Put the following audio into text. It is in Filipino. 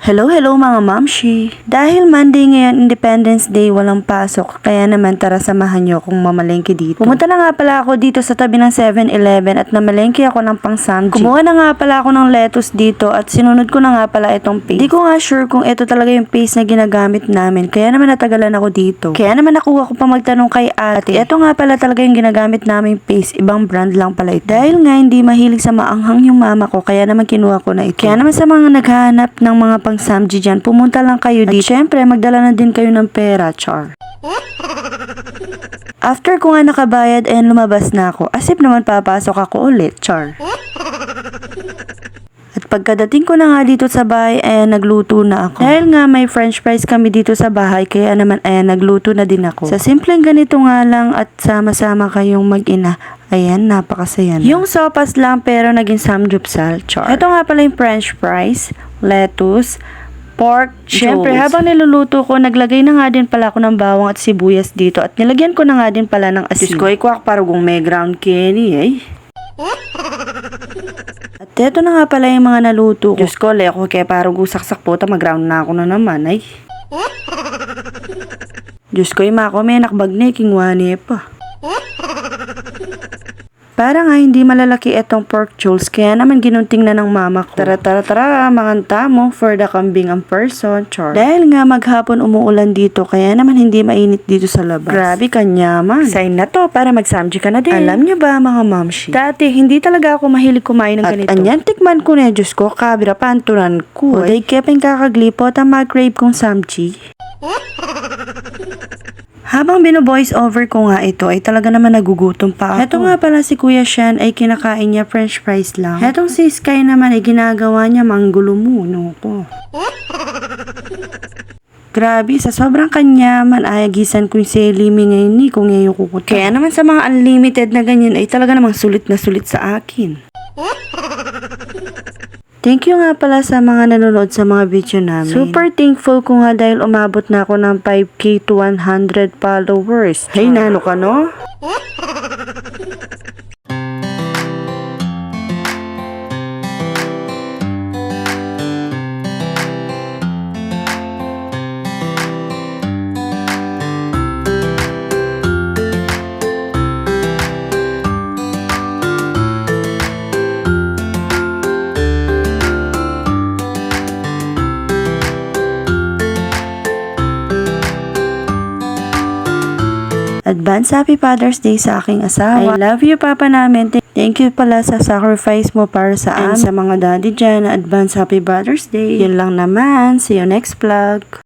Hello mga mamshi! Dahil Monday ngayon, Independence Day, walang pasok, kaya naman tara samahan nyo kung mamalengke dito. Pumunta na nga pala ako dito sa tabi ng 7-Eleven at namalengke ako ng pang-samji. Kumuha na nga pala ako ng lettuce dito at sinunod ko na nga pala itong paste. Di ko nga sure kung ito talaga yung paste na ginagamit namin, kaya naman natagalan ako dito. Kaya naman nakuha ko pa magtanong kay ate. Ito nga pala talaga yung ginagamit naming paste, ibang brand lang pala ito. Dahil nga hindi mahilig sa maanghang yung mama ko, kaya naman kinuha ko na ito. Kaya naman sa mga naghahanap ng mga pang-samji dyan, pumunta lang kayo dito. At syempre, magdala na din kayo ng pera, char. After ko nga nakabayad, ayan lumabas na ako. Asip naman papasok ako ulit, char. At pagkadating ko na nga dito sa bahay, ayan nagluto na ako. Dahil nga may french fries kami dito sa bahay, kaya naman ayan nagluto na din ako. Sa simpleng ganito nga lang at sama-sama kayong mag-ina, ayan, napakasaya na. Yung sopas lang pero naging samgyupsal, char. Ito nga pala yung french fries, lettuce, pork, syempre habang niluluto ko, naglagay na nga din pala ako ng bawang at sibuyas dito at nilagyan ko na nga din pala ng asin. Diyos ko, ikwak parugong may ground kenny eh. At eto na nga pala yung mga naluto ko. Diyos ko, leko kaya parang gusaksak po, mag-ground na ako na naman ay. Diyos ko, ima ko may nakbag na kingwani pa. Para nga hindi malalaki etong pork chulls, kaya naman ginunting na ng mama ko. Tara, manganta mo for the kambing ang person, char. Dahil nga maghapon umuulan dito, kaya naman hindi mainit dito sa labas. Grabe kanyaman. Sign na to para mag-samji ka na din. Alam nyo ba mga mamshi? Dati, hindi talaga ako mahilig kumain ng ganito. At anyan, tikman ko na, Diyos ko, kabira pantunan ko. O day kepeng kakaglipot ang mag-crave kong samji. Habang bino-voice over ko nga ito ay talaga naman nagugutom pa ako. Heto nga pala si Kuya Sean ay kinakain niya french fries lang. Hetong si Sky naman ay ginagawa niya manggulumuno ko. Grabe, sa sobrang kanyaman ayagisan ko yung selimi ngayon ni kung ngayon kukuta. Kaya naman sa mga unlimited na ganyan ay talaga namang sulit na sulit sa akin. Thank you nga pala sa mga nanonood sa mga video namin. Super thankful ko nga dahil umabot na ako ng 5K to 100 followers. Hey, nano ka no? Advance Happy Father's Day sa aking asawa. I love you, Papa namin. Thank you pala sa sacrifice mo para sa amin. Sa mga daddy dyan, Advance Happy Father's Day. Yun lang naman. See you next vlog.